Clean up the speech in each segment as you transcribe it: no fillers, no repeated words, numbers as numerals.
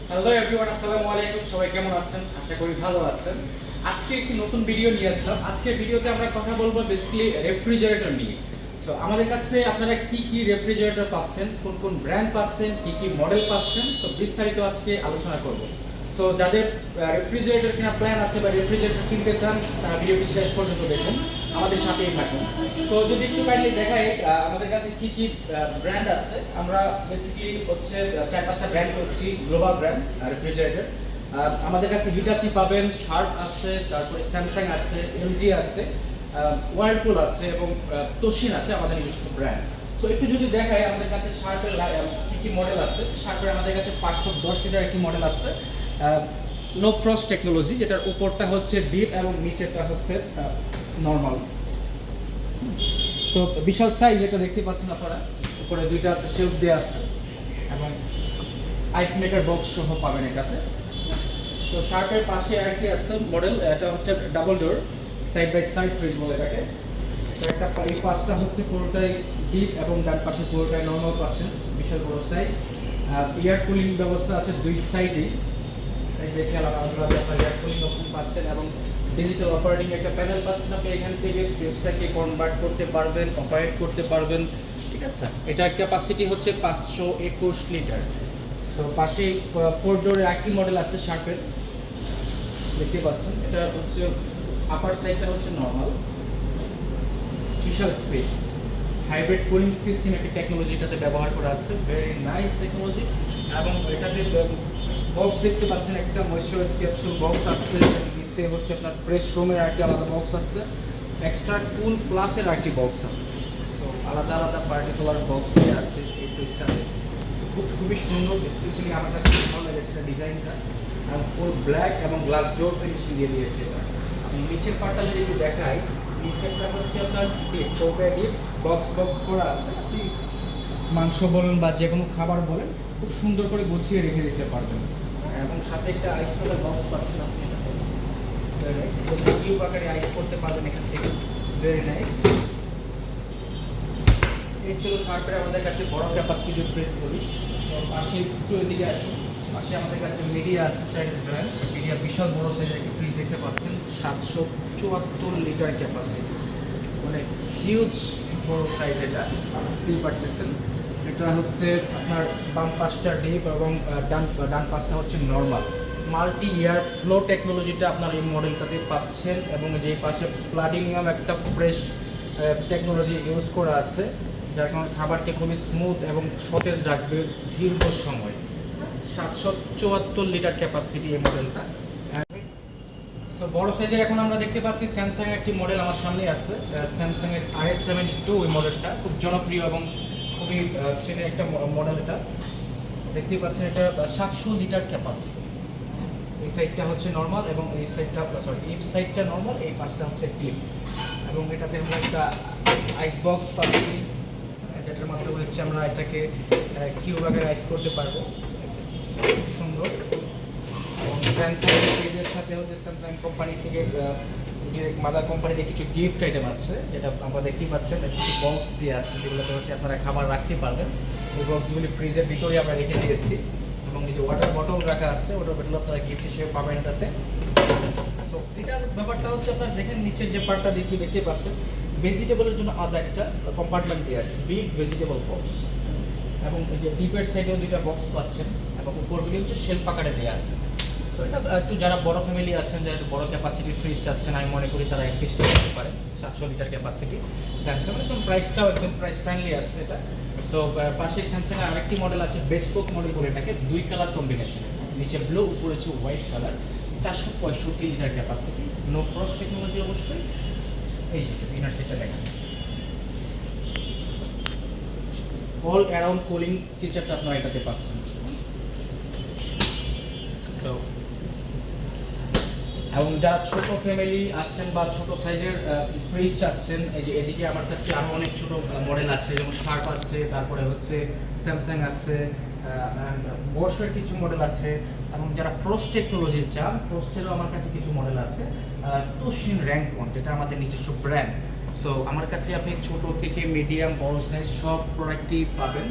Hello everyone, আসসালামু আলাইকুম। সবাই কেমন আছেন? আশা করি ভালো আছেন। আজকে একটি নতুন ভিডিও নিয়ে আসলাম। আজকের ভিডিওতে আমরা কথা বলবো বেসিক্যালি রেফ্রিজারেটর নিয়ে। সো আমাদের কাছে আপনারা কি কি রেফ্রিজারেটর পাচ্ছেন, কোন কোন ব্র্যান্ড পাচ্ছেন, কি কি মডেল পাচ্ছেন, সো বিস্তারিত আজকে আলোচনা করব। সো যাদের রেফ্রিজারেটর কেনার প্ল্যান আছে বা রেফ্রিজারেটর কিনতে চান, তারা ভিডিওটি শেষ পর্যন্ত দেখুন, আমাদের সাথেই থাকুন। সো যদি একটু কাইন্ডলি দেখাই আমাদের কাছে কি কি ব্র্যান্ড আছে। আমরা বেসিক্যালি হচ্ছে 4-5টা ব্র্যান্ড করছি, গ্লোবাল ব্র্যান্ড রেফ্রিজারেটর। আমাদের কাছে হিটাচি পাবেন, শার্প আছে, তারপরে স্যামসাং আছে, এলজি আছে, ওয়ার্লপুল আছে এবং তোশিন আছে, আমাদের নিজস্ব ব্র্যান্ড। সো একটু যদি দেখাই আমাদের কাছে শার্পের কি কি মডেল আছে। শার্পের আমাদের কাছে 510 লিটার একটি মডেল আছে, নো ফ্রস্ট টেকনোলজি, যেটার উপরটা হচ্ছে ডিপ এবং নিচেরটা হচ্ছে নর্মাল। সো বিশাল সাইজ, এটা দেখতে পাচ্ছেন আপনারা, উপরে দুইটা শেলফ দেওয়া আছে এবং আইস মেকার বক্স সহ পাবেন এটাতে। সো শার্টের পাশে আরেকটি আছে মডেল, এটা হচ্ছে double door side by side fridge বলে এটাকে। তো একটা এই পাশটা হচ্ছে পুরোটাই ডিপ এবং ডান পাশে পুরোটাই নর্মাল পাচ্ছেন, বিশাল বড় সাইজ। এয়ার কুলিং ব্যবস্থা আছে দুই সাইডেই, সাইড বাই সাইড আলাদা আলাদা আপনার এয়ার কুলিং অপশন পাচ্ছেন এবং ডিজিটাল অপারেটিং একটা প্যানেল পাচ্ছেন। আপনি এখান থেকে ফ্রিজটাকে কনভার্ট করতে পারবেন, অপারেট করতে পারবেন, ঠিক আছে। এটার ক্যাপাসিটি হচ্ছে 521 লিটার। সো পাশে 4 ডোরের একটি মডেল আছে শার্পের, দেখতে পাচ্ছেন। এটা হচ্ছে আপার সাইডটা হচ্ছে নর্মাল, বিশাল স্পেস, হাইব্রিড কুলিং সিস্টেম একটি টেকনোলজি এটাতে ব্যবহার করা আছে, ভেরি নাইস টেকনোলজি। এবং এটাতে বক্স দেখতে পাচ্ছেন, একটা ময়েশ্চারাইজ ক্যাপসুল বক্স আছে, নিচে হচ্ছে আপনার ফ্রেশ রুমের আরেকটি আলাদা বক্স আছে, এক্সট্রা কুল প্লাসের আরেকটি বক্স আছে। তো আলাদা আলাদা পার্টিকুলার বক্স দেওয়া আছে এই ফ্রিজটাতে। খুবই সুন্দর, স্পেশালি আমার কাছে ভালো লেগেছে এটা ডিজাইনটা, এবং ফুল ব্ল্যাক এবং গ্লাস ডোর ফিনিশিং দিয়ে দিয়েছে এটা। আপনি নিচের পার্টটা যদি একটু দেখাই, নিচেরটা হচ্ছে আপনার ডিপ, চৌকায় ডিপ বক্স বক্স করা আছে। আপনি মাংস বলেন বা যে কোনো খাবার বলেন, খুব সুন্দর করে গুছিয়ে রেখে দিতে পারবেন। এবং সাথে একটা আইস করার বক্স পাচ্ছেন আপনি এটাতে, ভেরি নাইস। কিউব আকারে আইস করতে পারবেন এখান থেকে, ভেরি নাইস। এই ছিল শার্পের আমাদের কাছে বড় ক্যাপাসিটির ফ্রিজগুলি। তো পাশে একটু এদিকে আসুন, পাশে আমাদের কাছে মিডিয়া আছে, চাইনিজ ব্র্যান্ড মিডিয়া, বিশাল বড় সাইজের একটি ফ্রিজ দেখতে পাচ্ছেন, 774 লিটার ক্যাপাসিটি, মানে হিউজ বড় সাইজ। এটা বুঝতেই পারতেছেন। এটা হচ্ছে আপনার বাম পাশটা ডিপ এবং ডান পাশটা হচ্ছে নর্মাল। মাল্টি ইয়ার ফ্লো টেকনোলজিটা আপনার এই মডেলটাতে পাচ্ছেন, এবং যে পাশে প্লাটিনিয়াম একটা ফ্রেশ টেকনোলজি ইউজ করা আছে, যার কারণে খাবারকে খুবই স্মুথ এবং সতেজ রাখবে দীর্ঘ সময়। 774 লিটার ক্যাপাসিটি এই মডেলটা। সো বড় সাইজের এখন আমরা দেখতে পাচ্ছি স্যামসাং একটি মডেল আমার সামনে আছে, স্যামসাং এর RS72 এই মডেলটা খুব জনপ্রিয় এবং খুবই চেনে একটা মডেল। এটা দেখতেই পাচ্ছেন, এটা 700 লিটার ক্যাপাসিটি। এই সাইডটা হচ্ছে নর্মাল এবং এই সাইডটা এই সাইডটা নর্মাল, এই পাশটা হচ্ছে ডিপ। এবং এটাতে আমরা একটা আইস বক্স পাচ্ছি, যেটার মাধ্যমে হচ্ছে আমরা এটাকে কিউব আকারে আইস করতে পারবো, খুব সুন্দর। এবং স্যামসাং এর সাথে হচ্ছে স্যামসাং কোম্পানি থেকে ডিরেক্ট মাদার কোম্পানি থেকে কিছু গিফট আইটেম আছে, যেটা আমরা দেখতেই পাচ্ছেন, কিছু বক্স দিয়ে আছে, যেগুলোতে হচ্ছে আপনারা খাবার রাখতে পারবেন। ওই বক্সগুলি ফ্রিজের ভিতরে আমরা রেখে দিয়েছি, এবং এই যে ওয়াটার বটল রাখা আছে, ওয়াটার বটল আপনারা গিফট হিসেবে পাবেন এটাতে। সো এটার ব্যাপারটা হচ্ছে আপনার দেখেন, নিচের যে পার্টটা দেখতে পাচ্ছেন, ভেজিটেবলের জন্য আলাদা একটা কম্পার্টমেন্ট দিয়ে আছে, বিগ ভেজিটেবল বক্স। এবং এই যে ডিপের সাইডেও দুইটা বক্স পাচ্ছেন, এবং উপরগুলি হচ্ছে শেলফ আকারে দেওয়া আছে। সো এটা একটু যারা বড় ফ্যামিলি আছেন, যারা একটু বড় ক্যাপাসিটির ফ্রিজ চাচ্ছেন, আমি মনে করি তারা এক পিসটা করতে পারে। 700 লিটার ক্যাপাসিটি স্যামসাং, এবং প্রাইসটাও একদম প্রাইস ফ্রেন্ডলি আছে এটা। সো পাশে স্যামসাং এর আরেকটি মডেল আছে, বেসপোক মডেল বলে এটাকে, 2 কালার কম্বিনেশন, নিচে ব্লু উপরে হচ্ছে white colour, 465 litre capacity, no frost technology অবশ্যই। এই যে ইনার সেটটা দেখেন, অল অ্যারাউন্ড কুলিং ফিচারটা আপনারা এটাতে পাচ্ছেন। সো এবং যারা ছোট ফ্যামিলি আছেন বা ছোট সাইজের ফ্রিজ চাচ্ছেন, এই যে এদিকে আমার কাছে আরও অনেক ছোট মডেল আছে, যেমন শার্প আছে, তারপরে হচ্ছে স্যামসাং আছে, বর্ষের কিছু মডেল আছে। এবং যারা ফ্রস্ট টেকনোলজি চান, ফ্রস্টেরও আমার কাছে কিছু মডেল আছে, তোশিন র্যাঙ্কন, যেটা আমাদের নিজস্ব ব্র্যান্ড। সো আমার কাছে আপনি ছোট থেকে মিডিয়াম বড় সাইজ সব প্রোডাক্টই পাবেন।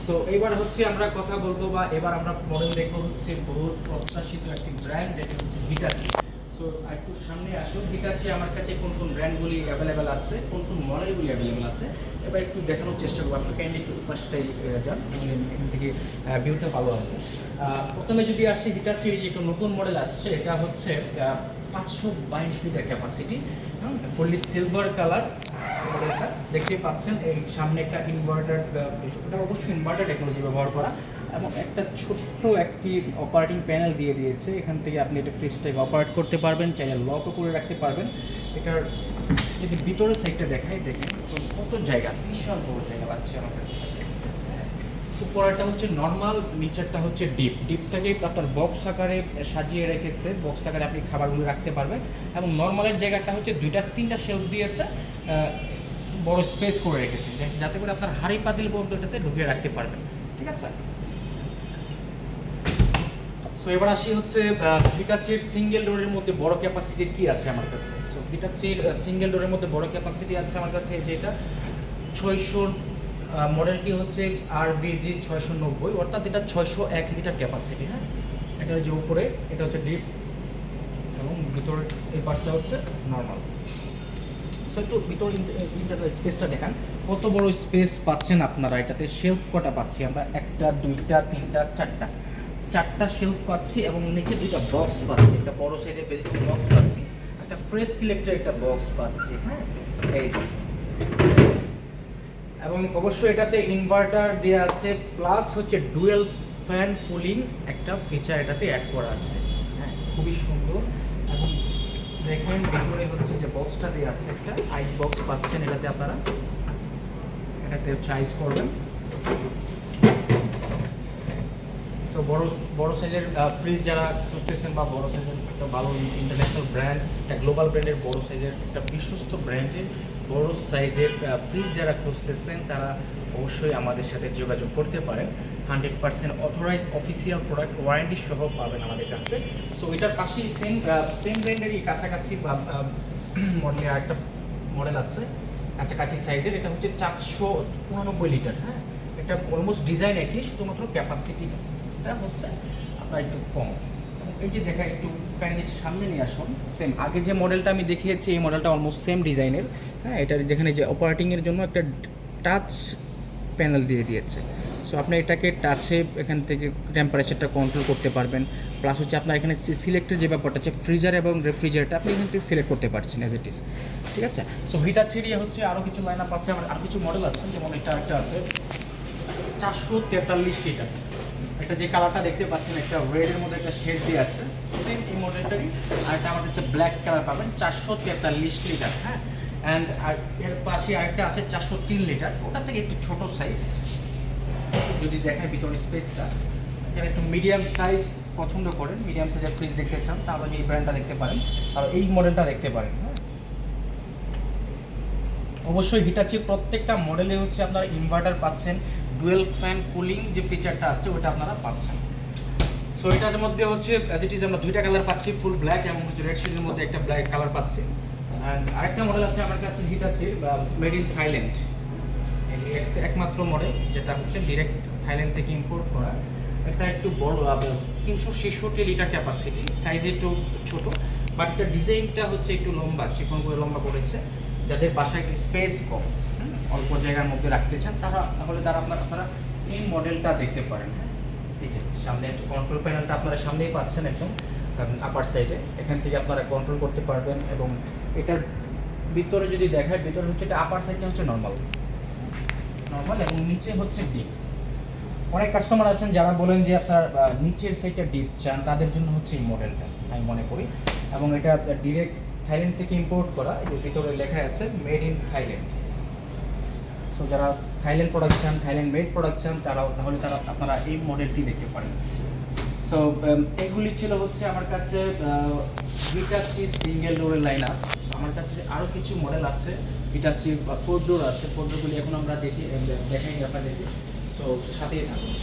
সো এবার হচ্ছে আমরা কথা বলবো বা এবার আমরা মডেল দেখবো হচ্ছে বহু প্রত্যাশিত একটি ব্র্যান্ড, যেটা হচ্ছে হিটাচি। সো একটু সামনে আসো, হিটাচি আমার কাছে কোন কোন ব্র্যান্ডগুলি অ্যাভেলেবেল আছে, কোন কোন মডেলগুলি অ্যাভেলেবেল আছে এবার একটু দেখানোর চেষ্টা করবো। আপনি কাইন্ডলি একটু পাশটাই যান, এখান থেকে ভিউটা ভালো হবে। প্রথমে যদি আসি হিটাচির যে একটা নতুন মডেল আসছে, এটা হচ্ছে 522 litre capacity, fully silver colour মডেলটা দেখতে পাচ্ছেন। এই সামনে একটা ইনভার্টার, এটা অবশ্যই ইনভার্টার টেকনোলজি ব্যবহার করা, এবং একটা ছোট্ট একটি অপারেটিং প্যানেল দিয়ে দিয়েছে। এখান থেকে আপনি এটা ফ্রিজটাকে অপারেট করতে পারবেন, চাইলে লকও করে রাখতে পারবেন। এটার যদি ভিতরের সাইডটা দেখাই, দেখেন কত জায়গা, বিশাল বড় জায়গা লাগছে আমার কাছে। উপরেরটা হচ্ছে নর্মাল, নিচেরটা হচ্ছে ডিপ। ডিপটাকে আপনার বক্স আকারে সাজিয়ে রেখেছে, বক্স আকারে আপনি খাবারগুলো রাখতে পারবেন। এবং নর্মালের জায়গাটা হচ্ছে 2-3টা শেলফ দিয়েছে, বড় স্পেস করে রেখেছে, যাতে করে আপনার হাঁড়ি পাতিল পর্যন্ত এটাতে ঢুকিয়ে রাখতে পারবেন। ঠিক আছে। সো এবার আসি হচ্ছে হিটাচির সিঙ্গেল ডোরের মধ্যে বড় ক্যাপাসিটির কি আছে আমার কাছে। সো হিটাচির সিঙ্গেল ডোরের মধ্যে বড় ক্যাপাসিটি আছে আমার কাছে যেটা 600, মডেলটি হচ্ছে RVG 690, অর্থাৎ এটা 601 লিটার ক্যাপাসিটি। হ্যাঁ, এটার যে উপরে এটা হচ্ছে ডিপ এবং ভিতরের এই পাশটা হচ্ছে নর্মাল। সো একটু ভিতর ইন্টারনাল স্পেসটা দেখান, কত বড় স্পেস পাচ্ছেন আপনারা এটাতে। শেলফ কটা পাচ্ছি আমরা, 1টা 2টা 3টা 4টা শেলফ পাচ্ছি, এবং নিচে 2টা বক্স পাচ্ছি, একটা বড় সাইজের ভেজিটেবল বক্স পাচ্ছি, একটা ফ্রেশ সিলেক্টের একটা বক্স পাচ্ছি। হ্যাঁ, এই যে, এবং অবশ্যই এটাতে ইনভার্টার দেওয়া আছে, প্লাস হচ্ছে ডুয়েল ফ্যান কুলিং একটা ফিচার এটাতে অ্যাড করা আছে। হ্যাঁ, খুবই সুন্দর। এবং দেখেন ভিতরে হচ্ছে যে বক্সটা দেওয়া আছে, একটা আইস বক্স পাচ্ছেন এটাতে, আপনারা এটাতে হচ্ছে আইস করবেন। সো বড় সাইজের ফ্রিজ যারা খুঁজতেছেন, বা বড় সাইজের একটা ভালো ইন্টারন্যাশনাল ব্র্যান্ড, একটা গ্লোবাল ব্র্যান্ডের বড় সাইজের, একটা বিশ্বস্ত ব্র্যান্ডের বড় সাইজের ফ্রিজ যারা খুঁজতেছেন, তারা অবশ্যই আমাদের সাথে যোগাযোগ করতে পারেন। 100% অথরাইজ অফিসিয়াল প্রোডাক্ট ওয়ারেন্টি সহ পাবেন আমাদের কাছে। সো এটার পাশেই সেম ব্র্যান্ডেরই কাছাকাছি মডেলের আরেকটা মডেল আছে, কাছাকাছি সাইজের। এটা হচ্ছে 489 লিটার। হ্যাঁ, এটা অলমোস্ট ডিজাইন একই, শুধুমাত্র ক্যাপাসিটিটা হচ্ছে আপনার একটু কম। এই যে দেখা, একটু কাইন্ডলি সামনে নিয়ে আসুন। সেম আগে যে মডেলটা আমি দেখিয়েছি, এই মডেলটা অলমোস্ট সেম ডিজাইনের। হ্যাঁ, এটার যেখানে যে অপারেটিংয়ের জন্য একটা টাচ প্যানেল দিয়ে দিয়েছে। সো আপনি এটাকে টাচে এখান থেকে টেম্পারেচারটা কন্ট্রোল করতে পারবেন, প্লাস হচ্ছে আপনার এখানে সিলেক্টের যে ব্যাপারটা আছে, ফ্রিজার এবং রেফ্রিজারেটর আপনি এখান থেকে সিলেক্ট করতে পারছেন এজ ইট ইজ। ঠিক আছে। সো হিটাচির হচ্ছে আরও কিছু লাইন আপ আছে, আমার আর কিছু মডেল আছে, যেমন এটা একটা আছে 443 লিটার। এটা যে কালারটা দেখতে পাচ্ছেন, একটা রেডের মধ্যে একটা শেড দিয়ে আছে, সেম এই মডেলটারই। আর এটা আমাদের হচ্ছে ব্ল্যাক কালার পাবেন, 443 লিটার। হ্যাঁ, অ্যান্ড আর এর পাশে আরেকটা আছে 403 লিটার, ওটার থেকে একটু ছোটো সাইজ। যদি দেখায় ভিতরের স্পেসটা, যারা একটু মিডিয়াম সাইজ পছন্দ করেন, মিডিয়াম সাইজের ফ্রিজ দেখতে চান, তাহলে এই ব্র্যান্ডটা দেখতে পারেন, আর এই মডেলটা দেখতে পারেন। হ্যাঁ, অবশ্যই হিটাচির প্রত্যেকটা মডেলে হচ্ছে আপনারা ইনভার্টার পাচ্ছেন, ডুয়েল ফ্যান কুলিং যে ফিচারটা আছে ওটা আপনারা পাচ্ছেন। সো এটার মধ্যে হচ্ছে অ্যাজ ইট ইজ আমরা 2টা কালার পাচ্ছি, ফুল ব্ল্যাক এবং হচ্ছে রেড শেডের মধ্যে একটা ব্ল্যাক কালার পাচ্ছি। অ্যান্ড আরেকটা মডেল আছে আমার কাছে হিটাচির, মেড ইন থাইল্যান্ড, একমাত্র মডেল যেটা হচ্ছে ডিরেক্ট থাইল্যান্ড থেকে ইম্পোর্ট করা। এটা একটু বড়, 366 লিটার ক্যাপাসিটি, সাইজ একটু ছোট, বাট এটার ডিজাইনটা হচ্ছে একটু লম্বা, চিকন করে লম্বা করেছে, যাদের বাসায় একটু স্পেস কম, অল্প জায়গার মধ্যে রাখতে চান, তাহলে আপনারা এই মডেলটা দেখতে পারেন। এই যে সামনে একটু কন্ট্রোল প্যানেলটা আপনারা সামনেই পাচ্ছেন, একদম আপার সাইডে, এখান থেকে আপনারা কন্ট্রোল করতে পারবেন। এবং এটার ভিতরে যদি দেখায়, ভিতরে হচ্ছে এটা আপার সাইডটা হচ্ছে নর্মাল, এবং নিচে হচ্ছে ডিপ। অনেক কাস্টমার আছেন যারা বলেন যে আপনার নিচের সাইডটা ডিপ চান, তাদের জন্য হচ্ছে এই মডেলটা আমি মনে করি। এবং এটা ডিরেক্ট থাইল্যান্ড থেকে ইম্পোর্ট করা, এই যে ভিতরে লেখা আছে মেড ইন থাইল্যান্ড। সো যারা থাইল্যান্ড প্রোডাক্ট চান, থাইল্যান্ড মেড প্রোডাক্ট চান, তাহলে আপনারা এই মডেলটি দেখতে পারেন। সো এগুলি ছিল হচ্ছে আমার কাছে হিটাচি সিঙ্গেল ডোরের লাইন আপ। সো আমার কাছে আরও কিছু মডেল আছে, হিটাচি 4 ডোর আছে, 4 ডোরগুলি এখন আমরা দেখাই আপনাদেরকে। সো সাথেই থাকুন।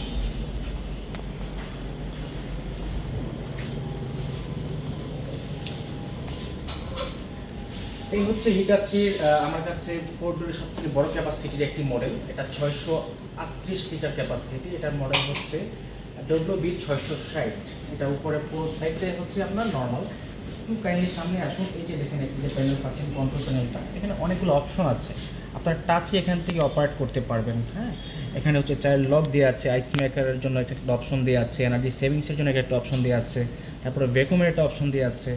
এই হচ্ছে হিটাচির আমার কাছে 4 ডোরের সবথেকে বড় ক্যাপাসিটির একটি মডেল। এটা 638 লিটার ক্যাপাসিটি। এটার মডেল হচ্ছে WB660। এটা উপরে পুরো সাইডটাই হচ্ছে আপনার নর্মাল। একটু কাইন্ডলি সামনে আসুন। এই যে দেখেন একটি যে প্যানেল পাচ্ছেন, কন্ট্রোল প্যানেলটা, এখানে অনেকগুলো অপশন আছে। আপনার টাচই এখান থেকে অপারেট করতে পারবেন। হ্যাঁ, এখানে হচ্ছে চাইল্ড লক দেওয়া আছে, আইস মেকারের জন্য একটা অপশন দেওয়া আছে, এনার্জি সেভিংসের জন্য একটা অপশন দেওয়া আছে, তারপরে ভ্যাকুমের একটা অপশন দেওয়া আছে,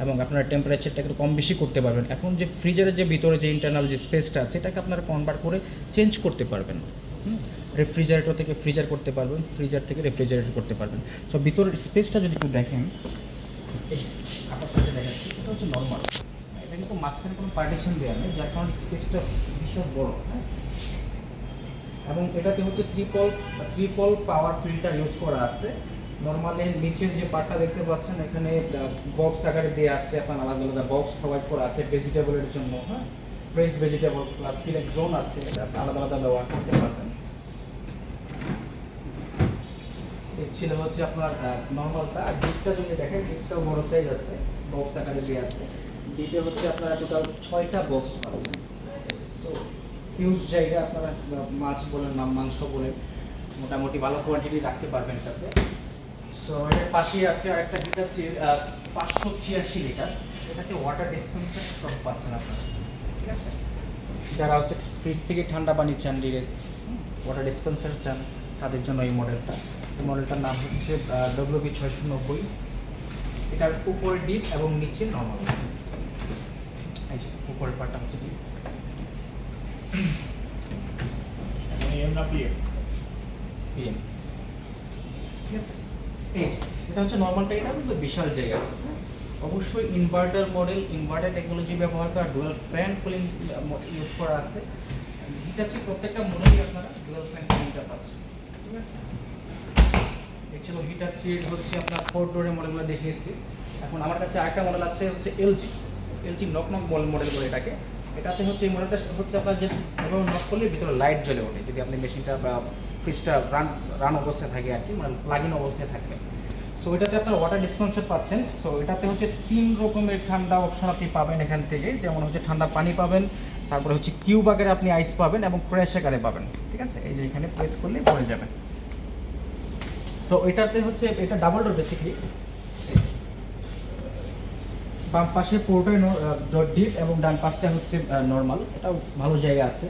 এবং আপনারা টেম্পারেচারটা একটু কম বেশি করতে পারবেন। এখন যে ফ্রিজারের যে ভিতরে যে ইন্টারনাল যে স্পেসটা আছে, এটাকে আপনারা কনভার্ট করে চেঞ্জ করতে পারবেন। রেফ্রিজারেটর থেকে ফ্রিজার করতে পারবেন, ফ্রিজার থেকে রেফ্রিজারেটর করতে পারবেন। সো ভিতরের স্পেসটা যদি একটু দেখেন, আপনার সাথে দেখাচ্ছি, এটা হচ্ছে নর্মাল। এটা কিন্তু মাঝখানে কোনো পার্টিশন দেওয়া নেই, যার কারণে স্পেসটা ভীষণ বড়। হ্যাঁ, এবং এটাতে হচ্ছে ট্রিপল পাওয়ার ফিল্টার ইউজ করা আছে। নর্মালি নিচের যে পার্টটা দেখতে পাচ্ছেন, এখানে বক্স আকারে দেওয়া আছে, আপনার আলাদা আলাদা বক্স প্রোভাইড করা আছে ভেজিটেবলের জন্য। হ্যাঁ, fresh vegetable plus select zone আছে, এটা আপনি আলাদা আলাদা ব্যবহার করতে পারবেন। এই ছিল হচ্ছে আপনার নর্মালটা। আর ডিপটা যদি দেখেন, ডিপটাও বড় সাইজ আছে, বক্স আকারে দেওয়া আছে। ডিপে হচ্ছে আপনারা টোটাল 6টা বক্স পাচ্ছেন। সো হিউজ জায়গা, আপনারা মাছ বলেন মাংস বলেন মোটামুটি ভালো কোয়ান্টিটি রাখতে পারবেন এটাতে। সো এটার পাশেই আছে আরেকটা হিটাচি 586 লিটার। এটাতে ওয়াটার ডিসপেন্সার সব পাচ্ছেন আপনারা। ঠিক আছে, যারা হচ্ছে ফ্রিজ থেকে ঠান্ডা পানি চান, ডিরেক্ট ওয়াটার ডিসপেন্সার চান, তাদের জন্য এই মডেলটা। এই মডেলটার নাম হচ্ছে WB690। এটার উপরে ডিপ এবং নিচে নর্মাল। এই যে উপরের পার্টটা হচ্ছে ডিপ। এম না পিএম? পিএম। ঠিক আছে, এই যে এটা হচ্ছে নর্মালটা। এটা কিন্তু বিশাল জায়গা। অবশ্যই ইনভার্টার মডেল, ইনভার্টার টেকনোলজি ব্যবহার করা, ডুয়াল ফ্যান কুলিং ইউজ করা আছে। হিটাচি প্রত্যেকটা মডেলই আপনারা ডুয়াল ফ্যান কুলিংটা পাচ্ছেন। ঠিক আছে, এই ছিল হিটাচির হচ্ছে আপনার 4 ডোরের মডেলগুলো দেখিয়েছি। এখন আমার কাছে আরেকটা মডেল আছে, হচ্ছে এলজি নক মডেল বলে এটাকে। এটাতে হচ্ছে এই মডেলটা হচ্ছে আপনার যে এভাবে নক করলে ভিতরে লাইট জ্বলে ওঠে, যদি আপনি মেশিনটা বা ফ্রিজটা রান অবস্থায় থাকে আর কি, মানে প্লাগ ইন অবস্থায় থাকবে। সো এটাতে আপনার ওয়াটার ডিসপেন্সার পাচ্ছেন। সো এটাতে হচ্ছে 3 রকমের ঠান্ডা অপশন আপনি পাবেন এখান থেকে। যেমন হচ্ছে ঠান্ডা পানি পাবেন, তারপরে হচ্ছে কিউব আকারে আপনি আইস পাবেন, এবং ক্র্যাশ আকারে পাবেন। ঠিক আছে, এই যে এখানে প্রেস করলে পড়ে যাবেন। সো এটাতে হচ্ছে এটা ডাবল ডোর বেসিক্যালি। বাম পাশে পুরোটাই ডিপ এবং ডান পাশটা হচ্ছে নর্মাল। এটাও ভালো জায়গা আছে,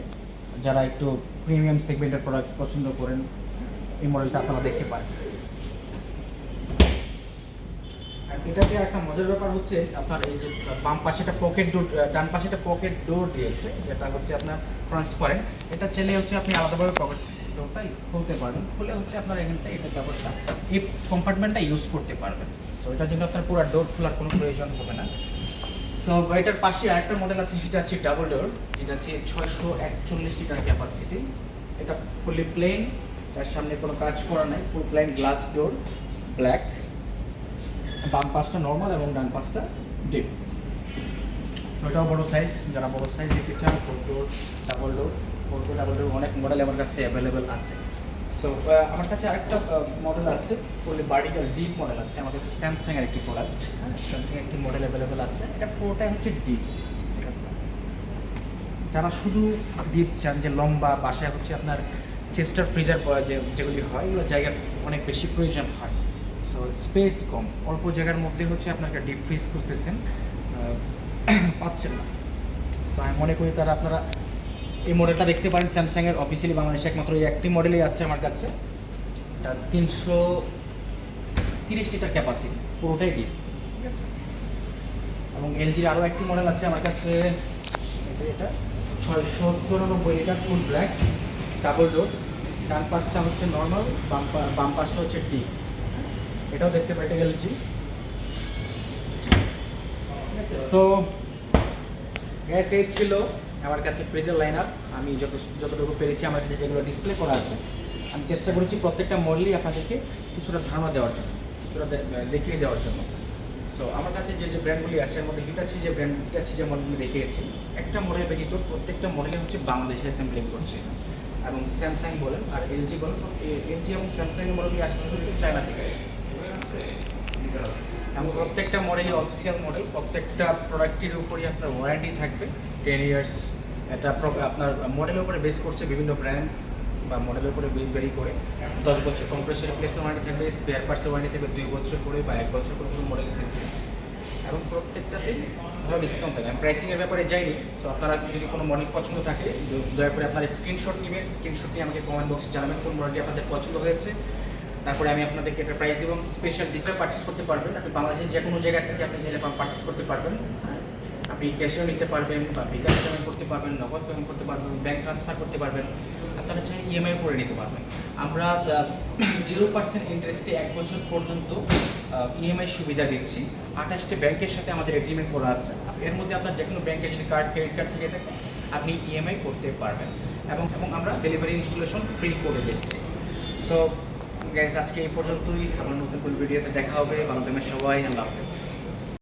যারা একটু প্রিমিয়াম সেগমেন্টের প্রোডাক্ট পছন্দ করেন, এই মডেলটা আপনারা দেখতে পারেন। আর এটাতে একটা মজার ব্যাপার হচ্ছে, আপনার এই যে বাম পাশে একটা পকেট ডোর, ডান পাশে একটা পকেট ডোর দিয়েছে, যেটা হচ্ছে আপনার ট্রান্সপারেন্ট। এটা চাইলে হচ্ছে আপনি আলাদাভাবে পকেট ডোরটাই খুলতে পারবেন, খুলে হচ্ছে আপনার এখানটা এটা ব্যাপারটা এই কম্পার্টমেন্টটা ইউজ করতে পারবেন। সো এটার জন্য আপনার পুরো ডোর খোলার কোনো প্রয়োজন হবে না। সো এটার পাশে আরেকটা মডেল আছে, এটা হচ্ছে ডাবল ডোর। এটা হচ্ছে 641 লিটার ক্যাপাসিটি। এটা ফুলি প্লেন, তার সামনে কোনো কাজ করা নাই, ফুল প্লেন গ্লাস ডোর, ব্ল্যাক। বাম পাশটা নর্মাল এবং ডান পাশটা ডিপ। সো এটাও বড়ো সাইজ, যারা বড়ো সাইজ দেখতে চান, 4 ডোর ডাবল ডোর, 4 ডোর ডাবল ডোর অনেক মডেল আমার কাছে অ্যাভেলেবেল আছে। সো আমার কাছে আরেকটা মডেল আছে, ফুলি ভার্টিক্যাল ডিপ মডেল আছে। আমার কাছে স্যামসাংয়ের একটি প্রোডাক্ট, হ্যাঁ, স্যামসাংয়ের একটি মডেল অ্যাভেলেবেল আছে। এটা পুরোটাই হচ্ছে ডিপ। ঠিক আছে, যারা শুধু ডিপ চান, যে লম্বা বাসায় হচ্ছে আপনার চেস্টার ফ্রিজার যেগুলি হয়, এগুলো জায়গা অনেক বেশি প্রয়োজন হয়। সো স্পেস কম, অল্প জায়গার মধ্যে হচ্ছে আপনার একটা ডিপ ফ্রিজ খুঁজতেছেন, পাচ্ছেন না। সো আমি মনে করি তারা আপনারা এই মডেলটা দেখতে পারেন। স্যামসাংয়ের অফিসিয়ালি বাংলাদেশে একমাত্র এই একটি মডেলই আছে আমার কাছে। এটা 330 লিটার ক্যাপাসিটি, পুরোটাই ডিপ। ঠিক আছে, এবং এলজির আরও একটি মডেল আছে আমার কাছে, এটা 694 litre full black double door. ডান পাশটা হচ্ছে নর্মাল, বাম পাশটা হচ্ছে ডিপ। এটাও দেখতে পাই, এটা এলজি। ঠিক আছে, সো গ্যাস এই ছিল আমার কাছে ফ্রিজের লাইন আপ। আমি যতটুকু পেরেছি আমার কাছে যেগুলো ডিসপ্লে করা আছে, আমি চেষ্টা করেছি প্রত্যেকটা মডেলই আপনাদেরকে কিছুটা ধারণা দেওয়ার জন্য, কিছুটা দেখিয়ে দেওয়ার জন্য। সো আমার কাছে যে ব্র্যান্ডগুলি আছে, এর মধ্যে হিটাচি যে মডেলগুলি দেখিয়েছি, একটা মডেল ব্যতীত প্রত্যেকটা মডেলে হচ্ছে বাংলাদেশে অ্যাসেম্বলিং করছে। এবং স্যামসাং বলেন আর এলজি বলেন, এলজি এবং স্যামসাংয়ের মডেলগুলি আসতে হচ্ছে চায়না থেকে। এবং প্রত্যেকটা মডেলই অফিসিয়াল মডেল, প্রত্যেকটা প্রোডাক্টের উপরই আপনার ওয়ারেন্টি থাকবে 10 ইয়ার্স। এটা আপনার মডেলের উপরে বেস করছে, বিভিন্ন ব্র্যান্ড বা মডেলের উপরে বেরি করে 10 বছর কম্প্রেসর রিপ্লেসমেন্ট ওয়ারেন্টি থাকবে, স্পেয়ার পার্টসের ওয়ারেন্টি থাকবে 2 বছর করে বা 1 বছর করে কোনো মডেল থাকবে, এবং প্রত্যেকটাতেই ভালো ডিসকাউন্ট থাকে। আমি প্রাইসিংয়ের ব্যাপারে যাইনি। সো আপনারা যদি কোনো মডেল পছন্দ থাকে দয়া করে আপনারা স্ক্রিনশট নেবেন, স্ক্রিনশট নিয়ে আমাকে কমেন্ট বক্সে জানাবেন কোন মডেলটি আপনাদের পছন্দ হয়েছে। তারপরে আমি আপনাদেরকে একটা প্রাইস দেবো, স্পেশাল ডিসকাউন্ট পারচেস করতে পারবেন। আপনি বাংলাদেশের যে কোনো জায়গা থেকে আপনি চাইলে পারচেস করতে পারবেন। আপনি ক্যাশেও নিতে পারবেন বা বিকাশে পেমেন্ট করতে পারবেন, নগদ পেমেন্ট করতে পারবেন, ব্যাংক ট্রান্সফার করতে পারবেন, আপনারা চাই ইএমআই করে নিতে পারবেন। আমরা 0% ইন্টারেস্টে 1 বছর পর্যন্ত ইএমআই সুবিধা দিচ্ছি। 28টি ব্যাংকের সাথে আমাদের এগ্রিমেন্ট করা আছে। এর মধ্যে আপনার যে কোনো ব্যাংকে যদি ক্রেডিট কার্ড থেকে থাকে আপনি ইএমআই করতে পারবেন, এবং আমরা ডেলিভারি ইনস্টলেশন ফ্রি করে দিচ্ছি। সো গাইস, আজকে এই পর্যন্তই। আমার নতুন কোনো ভিডিওতে দেখা হবে। ভালো থাকবেন সবাই, আল্লাহ হাফেজ।